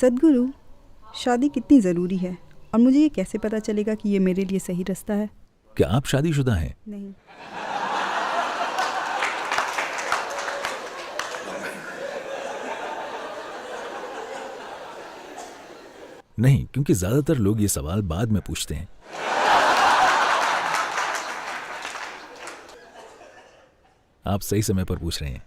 सद्गुरु, शादी कितनी ज़रूरी है और मुझे ये कैसे पता चलेगा कि ये मेरे लिए सही रास्ता है? क्या आप शादीशुदा हैं? नहीं। नहीं, क्योंकि ज्यादातर लोग ये सवाल बाद में पूछते हैं। आप सही समय पर पूछ रहे हैं।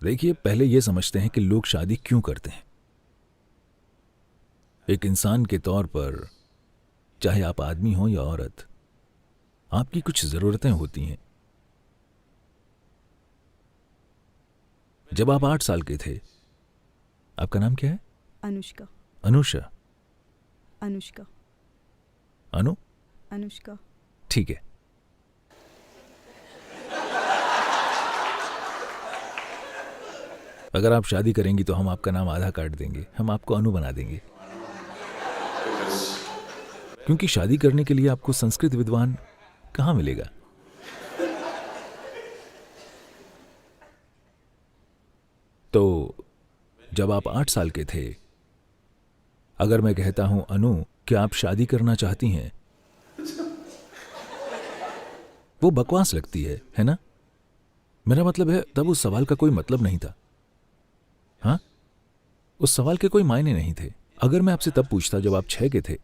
देखिए, पहले यह समझते हैं कि लोग शादी क्यों करते हैं। एक इंसान के तौर पर, चाहे आप आदमी हो या औरत, आपकी कुछ जरूरतें होती हैं। जब आप 8 साल के थे, आपका नाम क्या है? अनुष्का। अनुषा? अनुष्का। अनु? अनुष्का। ठीक है। अगर आप शादी करेंगी तो हम आपका नाम आधा काट देंगे, हम आपको अनु बना देंगे। क्योंकि शादी करने के लिए आपको संस्कृत विद्वान कहां मिलेगा। तो जब आप 8 साल के थे, अगर मैं कहता हूं अनु, क्या आप शादी करना चाहती हैं, वो बकवास लगती है ना? मेरा मतलब है, तब उस सवाल का कोई मतलब नहीं था। हाँ, उस सवाल के कोई मायने नहीं थे। अगर मैं आपसे तब पूछता जब आप 6 के थे,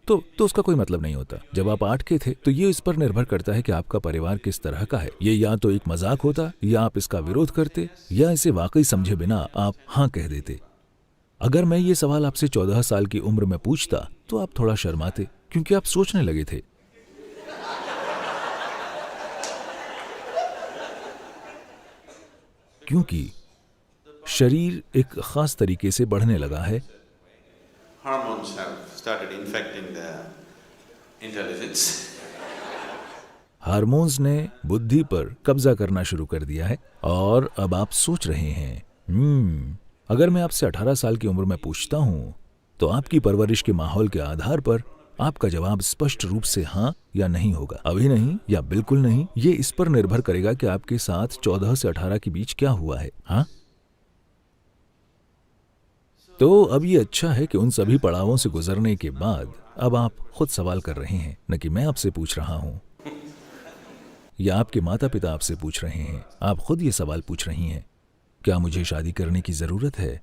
तो उसका कोई मतलब नहीं होता। जब आप 8 के थे, तो ये इस पर निर्भर करता है कि आपका परिवार किस तरह का है। ये या तो एक मजाक होता, या आप इसका विरोध करते, या इसे वाकई समझे बिना आप हाँ कह देते। अगर मैं ये सवाल आपसे 14 साल की उम्र में पूछता, तो आप थोड़ा शर्माते, क्योंकि आप सोचने लगे थे। क्योंकि शरीर एक खास तरीके से बढ़ने लगा है। Hormones have started infecting the intelligence. Hormones ने बुद्धि पर कब्जा करना शुरू कर दिया है और अब आप सोच रहे हैं। अगर मैं आपसे 18 साल की उम्र में पूछता हूं, तो आपकी परवरिश के माहौल के आधार पर आपका जवाब स्पष्ट रूप से हाँ या नहीं होगा। अभी नहीं या बिल्कुल नहीं, ये इस पर निर्भर करेगा कि आपके साथ 14 से 18 के बीच क्या हुआ है। हाँ, तो अब ये अच्छा है कि उन सभी पड़ावों से गुजरने के बाद अब आप खुद सवाल कर रहे हैं, न कि मैं आपसे पूछ रहा हूं या आपके माता पिता आपसे पूछ रहे हैं। आप खुद ये सवाल पूछ रही हैं, क्या मुझे शादी करने की जरूरत है?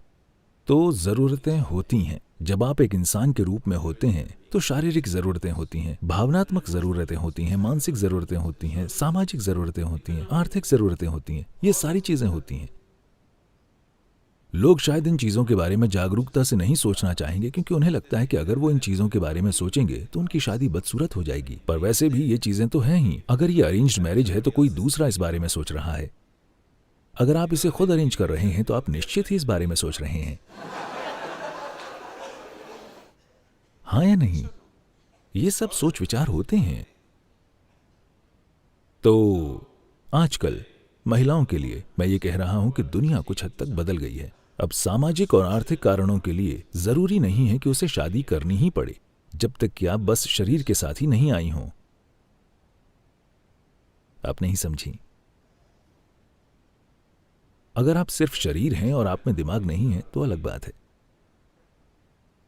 तो जरूरतें होती हैं। जब आप एक इंसान के रूप में होते हैं, तो शारीरिक जरूरतें होती हैं, भावनात्मक जरूरतें होती हैं, मानसिक जरूरतें होती हैं, सामाजिक जरूरतें होती हैं, आर्थिक जरूरतें होती हैं। ये सारी चीजें होती हैं। लोग शायद इन चीजों के बारे में जागरूकता से नहीं सोचना चाहेंगे, क्योंकि उन्हें लगता है कि अगर वो इन चीजों के बारे में सोचेंगे तो उनकी शादी बदसूरत हो जाएगी। पर वैसे भी ये चीजें तो हैं ही। अगर ये अरेंज्ड मैरिज है, तो कोई दूसरा इस बारे में सोच रहा है। अगर आप इसे खुद अरेंज कर रहे हैं, तो आप निश्चित ही इस बारे में सोच रहे हैं। हाँ या नहीं? ये सब सोच विचार होते हैं। तो आजकल महिलाओं के लिए मैं ये कह रहा हूं कि दुनिया कुछ हद तक बदल गई है। अब सामाजिक और आर्थिक कारणों के लिए जरूरी नहीं है कि उसे शादी करनी ही पड़े, जब तक कि आप बस शरीर के साथ ही नहीं आई हों। आप नहीं समझी। अगर आप सिर्फ शरीर हैं और आप में दिमाग नहीं है, तो अलग बात है।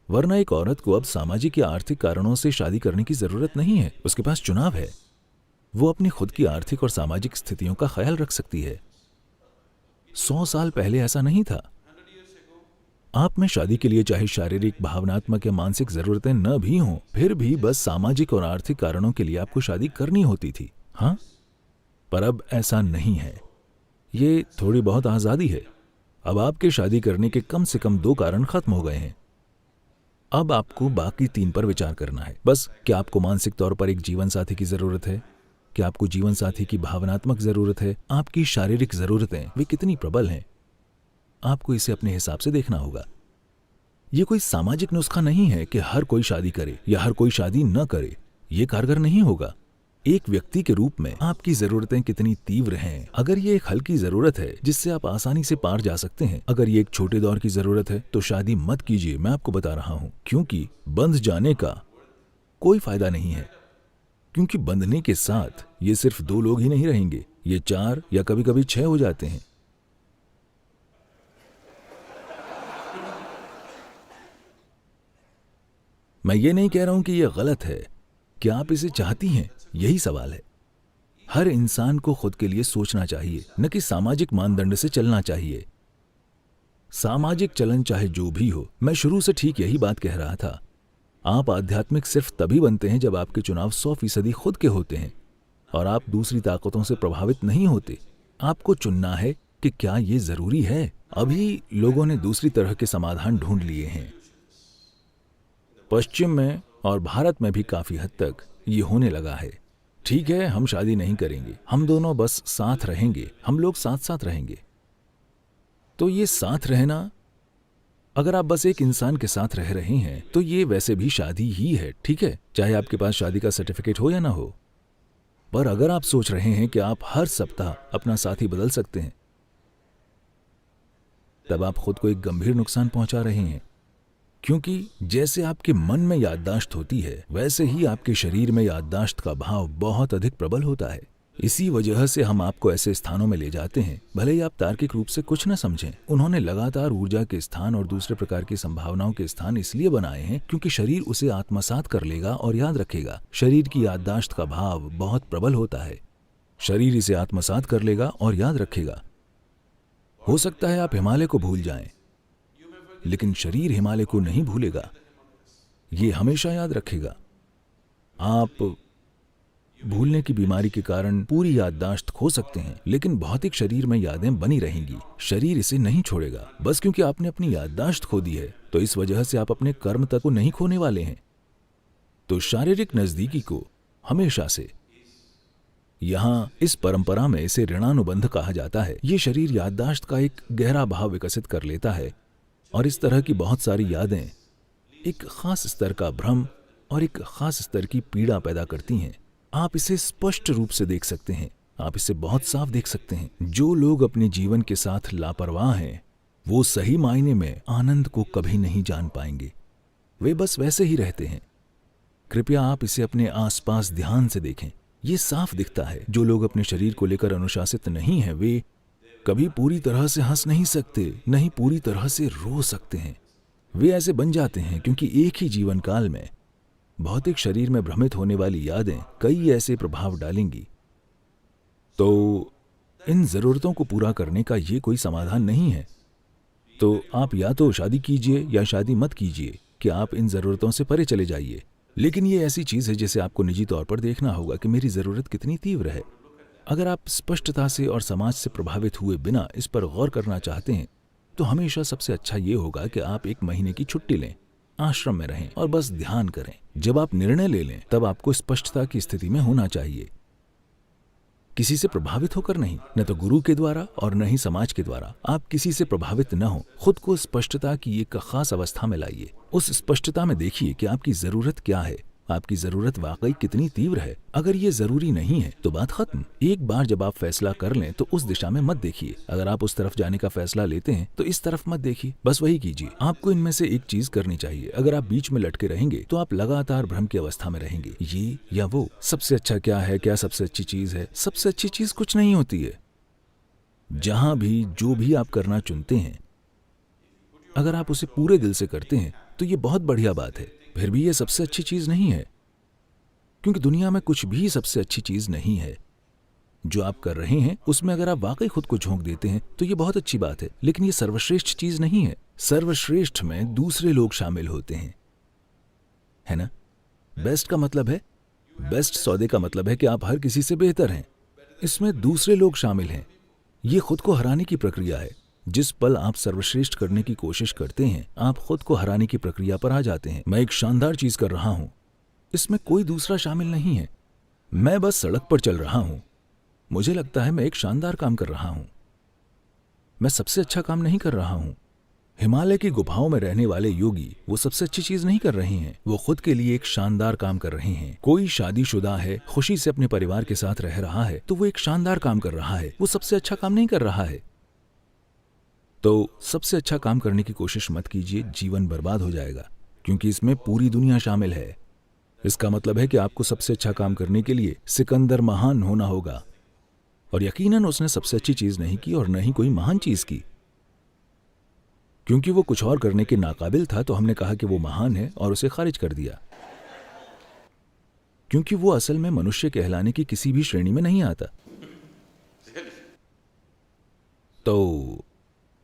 वरना एक औरत को अब सामाजिक या आर्थिक कारणों से शादी करने की जरूरत नहीं है। उसके पास चुनाव है। वो अपनी खुद की आर्थिक और सामाजिक स्थितियों का ख्याल रख सकती है। 100 साल पहले ऐसा नहीं था। आप में शादी के लिए चाहे शारीरिक, भावनात्मक या मानसिक जरूरतें न भी हों, फिर भी बस सामाजिक और आर्थिक कारणों के लिए आपको शादी करनी होती थी। हाँ, पर अब ऐसा नहीं है। ये थोड़ी बहुत आजादी है। अब आपके शादी करने के कम से कम 2 कारण खत्म हो गए हैं। अब आपको बाकी 3 पर विचार करना है। बस, क्या आपको मानसिक तौर पर एक जीवन साथी की जरूरत है? क्या आपको जीवन साथी की भावनात्मक जरूरत है? आपकी शारीरिक जरूरतें वे कितनी प्रबल हैं? आपको इसे अपने हिसाब से देखना होगा। यह कोई सामाजिक नुस्खा नहीं है कि हर कोई शादी करे या हर कोई शादी न करे। यह कारगर नहीं होगा। एक व्यक्ति के रूप में आपकी जरूरतें कितनी तीव्र हैं। अगर ये एक हल्की जरूरत है जिससे आप आसानी से पार जा सकते हैं, अगर ये एक छोटे दौर की जरूरत है, तो शादी मत कीजिए। मैं आपको बता रहा हूं, क्योंकि बंध जाने का कोई फायदा नहीं है। क्योंकि बंधने के साथ ये सिर्फ 2 लोग ही नहीं रहेंगे, ये 4 या कभी कभी 6 हो जाते हैं। मैं ये नहीं कह रहा हूं कि यह गलत है। क्या आप इसे चाहती हैं? यही सवाल है। हर इंसान को खुद के लिए सोचना चाहिए, न कि सामाजिक मानदंड से चलना चाहिए। सामाजिक चलन चाहे जो भी हो, मैं शुरू से ठीक यही बात कह रहा था। आप आध्यात्मिक सिर्फ तभी बनते हैं जब आपके चुनाव 100% खुद के होते हैं और आप दूसरी ताकतों से प्रभावित नहीं होते। आपको चुनना है कि क्या ये जरूरी है। अभी लोगों ने दूसरी तरह के समाधान ढूंढ लिए हैं। पश्चिम में और भारत में भी काफी हद तक ये होने लगा है। ठीक है, हम शादी नहीं करेंगे, हम दोनों बस साथ रहेंगे, हम लोग साथ साथ रहेंगे। तो ये साथ रहना, अगर आप बस एक इंसान के साथ रह रहे हैं तो ये वैसे भी शादी ही है, ठीक है, चाहे आपके पास शादी का सर्टिफिकेट हो या ना हो। पर अगर आप सोच रहे हैं कि आप हर सप्ताह अपना साथी बदल सकते हैं, तब आप खुद को एक गंभीर नुकसान पहुंचा रहे हैं। क्योंकि जैसे आपके मन में याददाश्त होती है, वैसे ही आपके शरीर में याददाश्त का भाव बहुत अधिक प्रबल होता है। इसी वजह से हम आपको ऐसे स्थानों में ले जाते हैं, भले ही आप तार्किक रूप से कुछ न समझें। उन्होंने लगातार ऊर्जा के स्थान और दूसरे प्रकार की संभावनाओं के स्थान इसलिए बनाए हैं क्योंकि शरीर उसे आत्मसात कर लेगा और याद रखेगा। शरीर की याददाश्त का भाव बहुत प्रबल होता है। शरीर इसे आत्मसात कर लेगा और याद रखेगा। हो सकता है आप हिमालय को भूल जाएं, लेकिन शरीर हिमालय को नहीं भूलेगा, ये हमेशा याद रखेगा। आप भूलने की बीमारी के कारण पूरी याददाश्त खो सकते हैं, लेकिन भौतिक शरीर में यादें बनी रहेंगी। शरीर इसे नहीं छोड़ेगा। बस क्योंकि आपने अपनी याददाश्त खो दी है, तो इस वजह से आप अपने कर्म तक को नहीं खोने वाले हैं। तो शारीरिक नजदीकी को हमेशा से, यहां इस परंपरा में इसे ऋणानुबंध कहा जाता है। ये शरीर याददाश्त का एक गहरा भाव विकसित कर लेता है और इस तरह की बहुत सारी यादें एक खास स्तर का भ्रम और एक खास स्तर की पीड़ा पैदा करती हैं। आप इसे स्पष्ट रूप से देख सकते हैं, आप इसे बहुत साफ देख सकते हैं। जो लोग अपने जीवन के साथ लापरवाह हैं, वो सही मायने में आनंद को कभी नहीं जान पाएंगे। वे बस वैसे ही रहते हैं। कृपया आप इसे अपने आसपास ध्यान से देखें। ये साफ दिखता है। जो लोग अपने शरीर को लेकर अनुशासित नहीं हैं, वे कभी पूरी तरह से हंस नहीं सकते, नहीं पूरी तरह से रो सकते हैं। वे ऐसे बन जाते हैं क्योंकि एक ही जीवन काल में भौतिक शरीर में भ्रमित होने वाली यादें कई ऐसे प्रभाव डालेंगी। तो इन जरूरतों को पूरा करने का ये कोई समाधान नहीं है। तो आप या तो शादी कीजिए या शादी मत कीजिए कि आप इन जरूरतों से परे चले जाइए। लेकिन ये ऐसी चीज है जिसे आपको निजी तौर पर देखना होगा कि मेरी जरूरत कितनी तीव्र है। अगर आप स्पष्टता से और समाज से प्रभावित हुए बिना इस पर गौर करना चाहते हैं, तो हमेशा सबसे अच्छा ये होगा कि आप 1 महीने की छुट्टी लें, आश्रम में रहें और बस ध्यान करें। जब आप निर्णय ले लें, तब आपको स्पष्टता की स्थिति में होना चाहिए, किसी से प्रभावित होकर नहीं, न तो गुरु के द्वारा और न ही समाज के द्वारा। आप किसी से प्रभावित न हो। खुद को स्पष्टता की एक खास अवस्था में लाइए। उस स्पष्टता में देखिए कि आपकी जरूरत क्या है, आपकी जरूरत वाकई कितनी तीव्र है। अगर ये जरूरी नहीं है तो बात खत्म। एक बार जब आप फैसला कर लें तो उस दिशा में मत देखिए। अगर आप उस तरफ जाने का फैसला लेते हैं तो इस तरफ मत देखिए, बस वही कीजिए। आपको इनमें से एक चीज करनी चाहिए। अगर आप बीच में लटके रहेंगे तो आप लगातार भ्रम की अवस्था में रहेंगे, ये या वो। सबसे अच्छा क्या है, क्या सबसे अच्छी चीज है? सबसे अच्छी चीज कुछ नहीं होती है। जहां भी जो भी आप करना चुनते हैं, अगर आप उसे पूरे दिल से करते हैं तो ये बहुत बढ़िया बात है। फिर भी ये सबसे अच्छी चीज नहीं है, क्योंकि दुनिया में कुछ भी सबसे अच्छी चीज नहीं है। जो आप कर रहे हैं उसमें अगर आप वाकई खुद को झोंक देते हैं तो ये बहुत अच्छी बात है, लेकिन ये सर्वश्रेष्ठ चीज नहीं है। सर्वश्रेष्ठ में दूसरे लोग शामिल होते हैं, है ना? बेस्ट का मतलब है, बेस्ट सौदे का मतलब है कि आप हर किसी से बेहतर हैं। इसमें दूसरे लोग शामिल हैं। ये खुद को हराने की प्रक्रिया है। जिस पल आप सर्वश्रेष्ठ करने की कोशिश करते हैं, आप खुद को हराने की प्रक्रिया पर आ जाते हैं। मैं एक शानदार चीज कर रहा हूं, इसमें कोई दूसरा शामिल नहीं है। मैं बस सड़क पर चल रहा हूं। मुझे लगता है मैं एक शानदार काम कर रहा हूं। मैं सबसे अच्छा काम नहीं कर रहा हूं। हिमालय की गुफाओं में रहने वाले योगी वो सबसे अच्छी चीज नहीं कर रहे हैं। वो खुद के लिए एक शानदार काम कर रहे हैं। कोई शादीशुदा है, खुशी से अपने परिवार के साथ रह रहा है, तो वो एक शानदार काम कर रहा है। वो सबसे अच्छा काम नहीं कर रहा है। तो सबसे अच्छा काम करने की कोशिश मत कीजिए, जीवन बर्बाद हो जाएगा, क्योंकि इसमें पूरी दुनिया शामिल है। इसका मतलब है कि आपको सबसे अच्छा काम करने के लिए सिकंदर महान होना होगा, और यकीनन उसने सबसे अच्छी चीज नहीं की और न ही कोई महान चीज की। क्योंकि वो कुछ और करने के नाकाबिल था तो हमने कहा कि वो महान है और उसे खारिज कर दिया, क्योंकि वो असल में मनुष्य कहलाने की किसी भी श्रेणी में नहीं आता। तो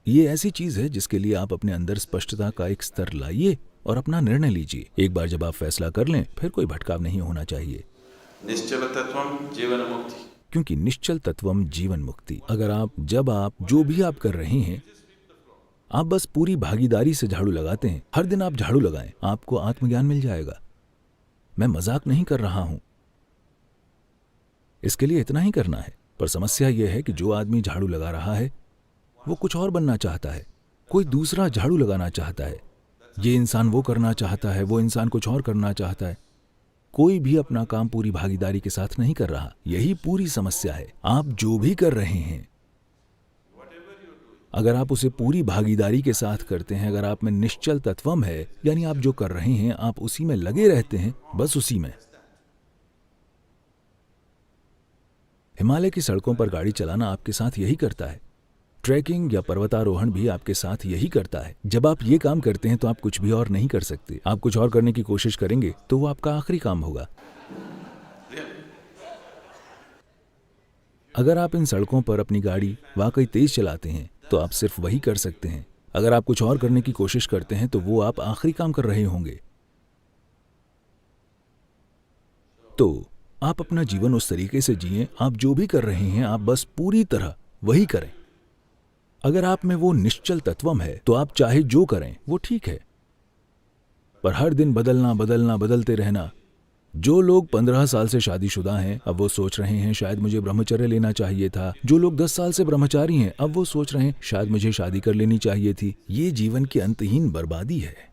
ये ऐसी चीज है जिसके लिए आप अपने अंदर स्पष्टता का एक स्तर लाइए और अपना निर्णय लीजिए। एक बार जब आप फैसला कर लें फिर कोई भटकाव नहीं होना चाहिए, निश्चल तत्वम जीवन मुक्ति। क्योंकि निश्चल तत्वम जीवन मुक्ति। अगर आप जो भी आप कर रहे हैं, आप बस पूरी भागीदारी से झाड़ू लगाते हैं, हर दिन आप झाड़ू लगाएं, आपको आत्मज्ञान मिल जाएगा। मैं मजाक नहीं कर रहा हूं, इसके लिए इतना ही करना है। पर समस्या यह है कि जो आदमी झाड़ू लगा रहा है वो कुछ और बनना चाहता है, कोई दूसरा झाड़ू लगाना चाहता है। ये इंसान वो करना चाहता है, वो इंसान कुछ और करना चाहता है। कोई भी अपना काम पूरी भागीदारी के साथ नहीं कर रहा। यही पूरी समस्या है। आप जो भी कर रहे हैं, अगर आप उसे पूरी भागीदारी के साथ करते हैं, अगर आप में निश्चल तत्वम है, यानी आप जो कर रहे हैं आप उसी में लगे रहते हैं, बस उसी में। हिमालय की सड़कों पर गाड़ी चलाना आपके साथ यही करता है। ट्रैकिंग या पर्वतारोहण भी आपके साथ यही करता है। जब आप ये काम करते हैं तो आप कुछ भी और नहीं कर सकते। आप कुछ और करने की कोशिश करेंगे तो वो आपका आखिरी काम होगा। अगर आप इन सड़कों पर अपनी गाड़ी वाकई तेज चलाते हैं तो आप सिर्फ वही कर सकते हैं। अगर आप कुछ और करने की कोशिश करते हैं तो वो आप आखिरी काम कर रहे होंगे। तो आप अपना जीवन उस तरीके से जिएं, आप जो भी कर रहे हैं आप बस पूरी तरह वही करें। अगर आप में वो निश्चल तत्वम है तो आप चाहे जो करें वो ठीक है, पर हर दिन बदलते रहना। जो लोग 15 साल से शादीशुदा हैं अब वो सोच रहे हैं शायद मुझे ब्रह्मचर्य लेना चाहिए था। जो लोग 10 साल से ब्रह्मचारी हैं अब वो सोच रहे हैं शायद मुझे शादी कर लेनी चाहिए थी। ये जीवन की अंतहीन बर्बादी है।